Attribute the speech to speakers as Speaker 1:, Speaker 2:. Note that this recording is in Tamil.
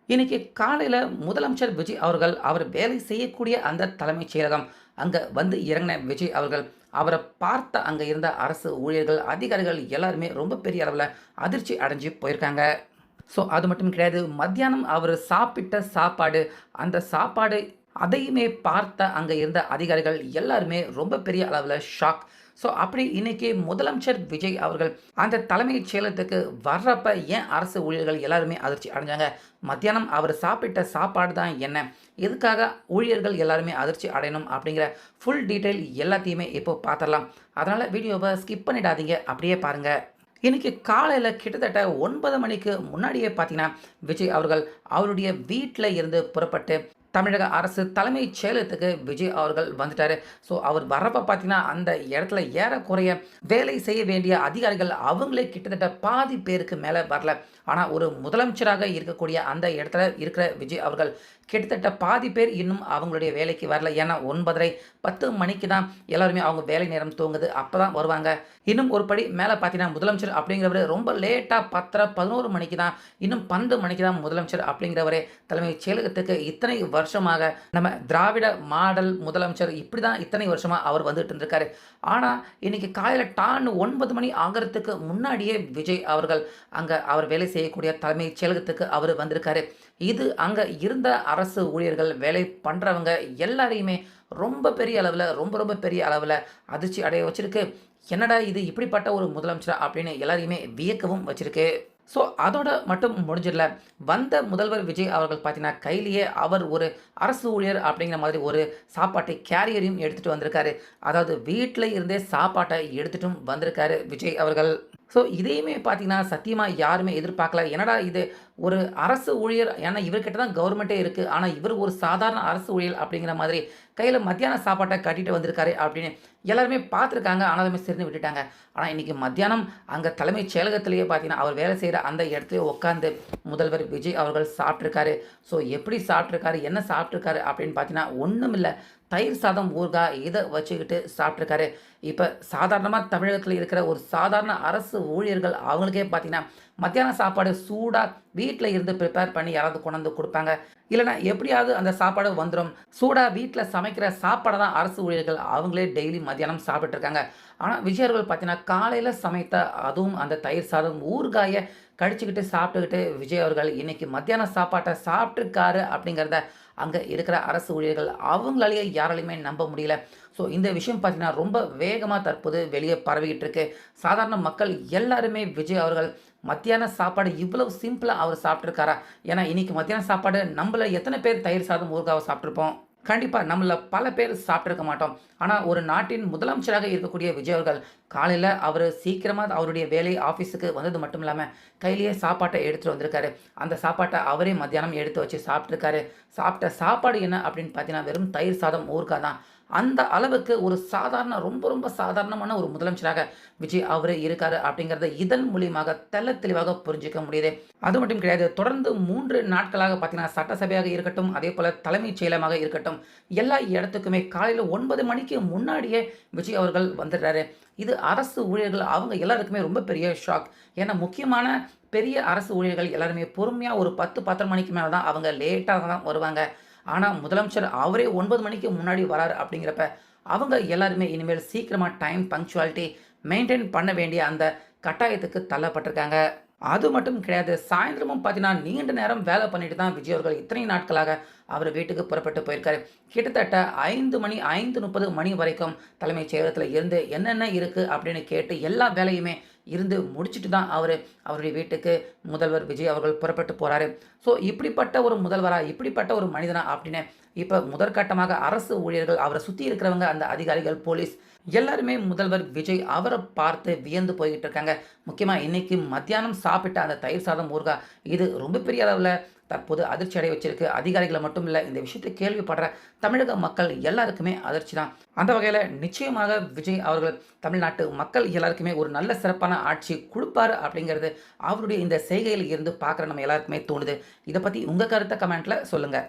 Speaker 1: இன்னைக்கு காலையில முதலமைச்சர் விஜய் அவர்கள், அவர் வேலை செய்யக்கூடிய அந்த தலைமைச் செயலகம், அங்க வந்து இறங்குன விஜய் அவர்கள், அவர பார்த்த அங்க இருந்த அரசு ஊழியர்கள், அதிகாரிகள் எல்லாருமே ரொம்ப பெரிய அளவுல அதிர்ச்சி அடைஞ்சு போயிருக்காங்க. அது மட்டும் கிடையாது. மத்தியானம் அவரு சாப்பிட்ட சாப்பாடு, அந்த சாப்பாடு அதையுமே பார்த்த அங்க இருந்த அதிகாரிகள் எல்லாருமே ரொம்ப பெரிய அளவுல ஷாக். அப்படி இன்னைக்கு முதலமைச்சர் விஜய் அவர்கள் அந்த தலைமைச் செயலகத்துக்கு வர்றப்ப ஏன் அரசு ஊழியர்கள் எல்லாருமே அதிர்ச்சி அடைஞ்சாங்க? மத்தியானம் அவர் சாப்பிட்ட சாப்பாடு தான் என்ன? எதுக்காக ஊழியர்கள் எல்லாருமே அதிர்ச்சி அடையணும்? அப்படிங்கிற ஃபுல் டீட்டெயில் எல்லாத்தையுமே இப்போ பார்த்துரலாம். அதனால வீடியோவ ஸ்கிப் பண்ணிடாதீங்க. அப்படியே பாருங்க. இன்னைக்கு காலையில கிட்டத்தட்ட 9 மணிக்கு முன்னாடியே பார்த்தீங்கன்னா, விஜய் அவர்கள் அவருடைய வீட்ல இருந்து புறப்பட்டு தமிழக அரசு தலைமைச் செயலகத்துக்கு விஜய் அவர்கள் வந்துட்டாரு. அவர் வர்றப்ப பார்த்தீங்கன்னா, அந்த இடத்துல ஏறக்குறைய வேலை செய்ய வேண்டிய அதிகாரிகள் அவங்களே கிட்டத்தட்ட பாதி பேருக்கு மேல வரல. ஆனா, ஒரு முதலமைச்சராக இருக்கக்கூடிய அந்த இடத்துல இருக்கிற விஜய் அவர்கள் கிட்டத்தட்ட பாதி பேர் இன்னும் அவங்களுடைய வேலைக்கு வரல. ஏன்னா 9:30, 10 மணிக்கு தான் எல்லாருமே அவங்க வேலை நேரம் துவங்குது. அப்பதான் வருவாங்க. இன்னும் ஒரு படி மேல பார்த்தீங்கன்னா, முதலமைச்சர் அப்படிங்கிறவரு ரொம்ப லேட்டா 10:30, 11 மணிக்கு தான், இன்னும் 12 மணிக்கு தான் முதலமைச்சர் அப்படிங்கிறவரே தலைமைச் செயலகத்துக்கு இத்தனை வருஷமாக நம்ம திராவிட மாடல் முதலமைச்சர் இப்படிதான் இத்தனை வருஷமா அவர் வந்துட்டு இருந்திருக்காரு. ஆனா, இன்னைக்கு காலையில டான்னு 9 மணி ஆகறதுக்கு முன்னாடியே விஜய் அவர்கள் அங்க அவர் வேலை செய்யக்கூடிய தலைமைச் செயலகத்துக்கு அவரு வந்திருக்காரு. இது அங்க இருந்த அரசு ஊழியர்கள், வேலை பண்றவங்க எல்லாரையுமே ரொம்ப பெரிய அளவுல, ரொம்ப ரொம்ப பெரிய அளவுல அதிர்ச்சி அடைய வச்சிருக்கு. என்னடா இது இப்படிப்பட்ட ஒரு முதலமைச்சரா அப்படின்னு எல்லாரையுமே வியக்கவும் வச்சிருக்கு. அதோட மட்டும் முடிஞ்சிடல. வந்த முதல்வர் விஜய் அவர்கள் பார்த்தீங்கன்னா, கையிலேயே அவர் ஒரு அரசு ஊழியர் அப்படிங்கிற மாதிரி ஒரு சாப்பாட்டு கேரியரையும் எடுத்துட்டு வந்திருக்காரு. அதாவது வீட்ல இருந்தே சாப்பாட்ட எடுத்துட்டும் வந்திருக்காரு விஜய் அவர்கள். இதையுமே பார்த்தீங்கன்னா, சத்தியமா யாருமே எதிர்பார்க்கல. என்னடா இது ஒரு அரசு ஊழியர், ஏன்னா இவர்கிட்ட தான் கவர்மெண்ட்டே இருக்கு. ஆனா இவர் ஒரு சாதாரண அரசு ஊழியர் அப்படிங்கிற மாதிரி கையில மத்தியான சாப்பாட்ட கட்டிட்டு வந்திருக்காரு அப்படின்னு எல்லாருமே பார்த்துருக்காங்க. ஆனாலுமே சரின்னு விட்டுட்டாங்க. ஆனா இன்னைக்கு மத்தியானம் அங்க தலைமைச் செயலகத்திலேயே பார்த்தீங்கன்னா, அவர் வேலை செய்ற அந்த இடத்திலேயே உட்காந்து முதல்வர் விஜய் அவர்கள் சாப்பிட்டுருக்காரு. எப்படி சாப்பிட்டுருக்காரு? என்ன சாப்பிட்டுருக்காரு? அப்படின்னு பார்த்தீங்கன்னா, ஒண்ணுமில்ல. தயிர் சாதம், ஊறுகாய் இத வச்சுக்கிட்டு சாப்பிட்டுருக்காரு. இப்ப சாதாரணமா தமிழகத்தில இருக்கிற ஒரு சாதாரண அரசு ஊழியர்கள் அவங்களுக்கே பார்த்தீங்கன்னா, மத்தியான சாப்பாடு சூடா வீட்ல இருந்து பிரிப்பேர் பண்ணி யாராவது கொண்டாந்து குடுப்பாங்க. இல்லன்னா எப்படியாவது அந்த சாப்பாடு வந்துரும். சூடா வீட்ல சமைக்கிற சாப்பாட தான் அரசு ஊழியர்கள் அவங்களே டெய்லி மத்தியானம் சாப்பிட்டுட்டு இருக்காங்க. ஆனா விஜய் அவர்கள் பார்த்தீங்கன்னா, காலையில சமைத்த அதுவும் அந்த தயிர் சாதம், ஊறுகாய கடிச்சுக்கிட்டு சாப்பிட்டுக்கிட்டு விஜய் அவர்கள் இன்னைக்கு மத்தியான சாப்பாட்ட சாப்பிட்டுருக்காரு அப்படிங்கிறத அங்க இருக்கிற அரசு ஊழியர்கள் அவங்களாலேயே யாராலையுமே நம்ப முடியல. இந்த விஷயம் பார்த்தீங்கன்னா, ரொம்ப வேகமா தற்போது வெளிய பரவிக்கிட்டு இருக்கு. சாதாரண மக்கள் எல்லாருமே விஜய் அவர்கள் மத்தியான சாப்பாடு இவ்வளவு சிம்பிளா அவர் சாப்பிட்டுருக்காரா? ஏன்னா இன்னைக்கு மத்தியான சாப்பாடு நம்மள எத்தன பேர் தயிர் சாதம், ஊறுகாவ சாப்பிட்டுருப்போம்? கண்டிப்பா நம்மள பல பேர் சாப்பிட்டுருக்க மாட்டோம். ஆனா ஒரு நாட்டின் முதலமைச்சராக இருக்கக்கூடிய விஜய் அவர்கள் காலையில அவரு சீக்கிரமா அவருடைய வேலை ஆஃபீஸுக்கு வந்தது மட்டும் இல்லாம, கையிலேயே சாப்பாட்ட எடுத்துட்டு வந்திருக்காரு. அந்த சாப்பாட்ட அவரே மத்தியானம் எடுத்து வச்சு சாப்பிட்டுருக்காரு. சாப்பிட்ட சாப்பாடு என்ன அப்படின்னு பார்த்தீங்கன்னா, வெறும் தயிர் சாதம், ஊறுகாய் தான். அந்த அளவுக்கு ஒரு சாதாரண ரொம்ப ரொம்ப சாதாரணமான ஒரு முதலமைச்சராக விஜய் அவரு இருக்காரு அப்படிங்கிறத இதன் மூலியமாக தெள்ளத் தெளிவாக புரிஞ்சுக்க முடியுது. அது மட்டும் கிடையாது. தொடர்ந்து 3 நாட்களாக பார்த்தீங்கன்னா, சட்டசபையாக இருக்கட்டும், அதேபோல தலைமைச் செயலகமாக இருக்கட்டும், எல்லா இடத்துக்குமே காலையில 9 மணிக்கு முன்னாடியே விஜய் அவர்கள் வந்துடுறாரு. இது அரசு ஊழியர்கள் அவங்க எல்லாருக்குமே ரொம்ப பெரிய ஷாக். ஏன்னா முக்கியமான பெரிய அரசு ஊழியர்கள் எல்லாருமே பொறுமையா ஒரு 10, 10:30 மணிக்கு மேல தான் அவங்க லேட்டா தான் வருவாங்க. ஆனா முதலமைச்சர் அவரே 9 மணிக்கு முன்னாடி வராரு அப்படிங்கிறப்ப, அவங்க எல்லாருமே இனிமேல் சீக்கிரமா டைம் பங்க்சுவாலிட்டி மெயின்டெயின் பண்ண வேண்டிய அந்த கட்டாயத்துக்கு தள்ளப்பட்டிருக்காங்க. அது மட்டும் கிடையாது. சாயந்திரமும் பார்த்தீங்கன்னா, நீண்ட நேரம் வேலை பண்ணிட்டு தான் விஜய் அவர்கள் இத்தனை நாட்களாக அவர் வீட்டுக்கு புறப்பட்டு போயிருக்காரு. கிட்டத்தட்ட 5 மணி, 5:30 மணி வரைக்கும் தலைமைச் செயலகத்தில இருந்து என்னென்ன இருக்கு அப்படின்னு கேட்டு எல்லா வேலையுமே இருந்து முடிச்சுட்டு தான் அவருடைய வீட்டுக்கு முதல்வர் விஜய் அவர்கள் புறப்பட்டு போறாரு. இப்படிப்பட்ட ஒரு முதல்வரா, இப்படிப்பட்ட ஒரு மனிதனா அப்படின்னு இப்ப முதற்கட்டமாக அரசு ஊழியர்கள், அவர சுத்தி இருக்கிறவங்க, அந்த அதிகாரிகள், போலீஸ் எல்லாருமே முதல்வர் விஜய் அவர பார்த்து வியந்து போய்க்கிட்டு இருக்காங்க. முக்கியமா இன்னைக்கு மத்தியானம் சாப்பிட்ட அந்த தயிர் சாதம், ஊறுகாய் இது ரொம்ப பெரிய அளவுல தற்போது அதிர்ச்சி அடைய வச்சிருக்கு. அதிகாரிகள மட்டும் இல்ல, இந்த விஷயத்தை கேள்விப்படுற தமிழக மக்கள் எல்லாருக்குமே அதிர்ச்சி தான். அந்த வகையில நிச்சயமாக விஜய் அவர்கள் தமிழ்நாட்டு மக்கள் எல்லாருக்குமே ஒரு நல்ல சிறப்பான ஆட்சி குடுப்பாரு அப்படிங்கிறது அவருடைய இந்த செய்கையில இருந்து பார்க்குற நம்ம எல்லாருக்குமே தோணுது. இத பத்தி உங்க கருத்த கமெண்ட்ல சொல்லுங்க.